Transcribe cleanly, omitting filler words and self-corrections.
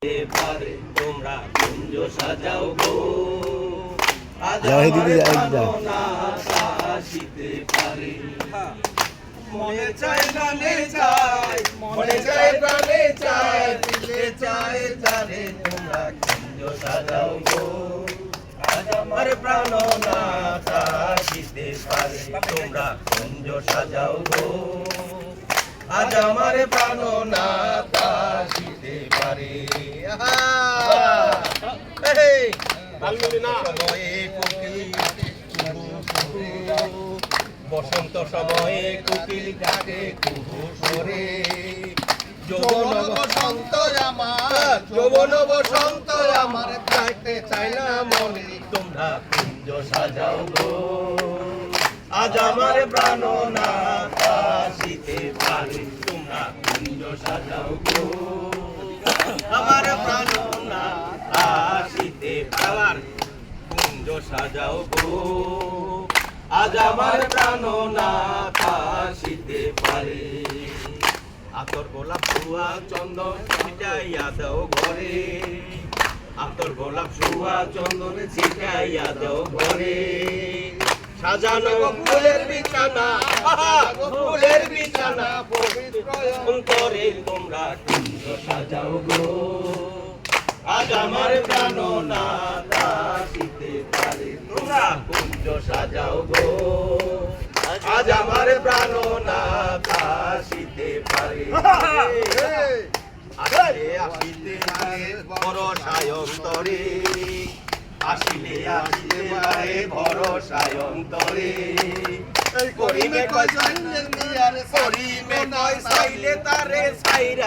আসিতে পারে তোমরা কুঞ্জ সাজাও গো আজ আসিতে পারে মনে চায় প্রাণে চায় মনে চায় প্রাণে চায় দিলে চায় জানে তোমরা কুঞ্জ সাজাও গো আজ আমার প্রাণ না আসিতে পারে তোমরা কুঞ্জ সাজাও গো আজ আমার প্রাণ না আসিতে পারে বসন্ত সময়ে কোকিল ডাকে কুহু সরে যৌবন বসন্ত আমার যৌবন বসন্ত আমার চাইতে চাই না মনে তোমরা কুঞ্জ সাজাও গো আজ আমার প্রাণ না আসিতে পারে তোমরা কুঞ্জ সাজাও গো আমার প্রাণ না আসিতে পারে কুঞ্জ সাজাও গো আজ আমার প্রাণ না আসিতে পারে আতর গোলাপ সুয়া চন্দন ছিটাইয়া দাও ঘরে আতর গোলাপ সুয়া চন্দন ছিটাইয়া দাও ঘরে সাজানো ফুলের বিছানা ফুলের বিছানা পবিত্র অন্তরে তোমরা কুঞ্জ সাজাও গো আজ আমার প্রাণ না আসিতে পারে তোমরা কুঞ্জ সাজাও গো আজ আমার প্রাণ না আসিতে পারে আসিলে আসিতে পারে ভরসায় অন্তরে আসিলে আসিতে পারে ভরসায় অন্তরে করিমে কয় চাইলে তারে ছাইরা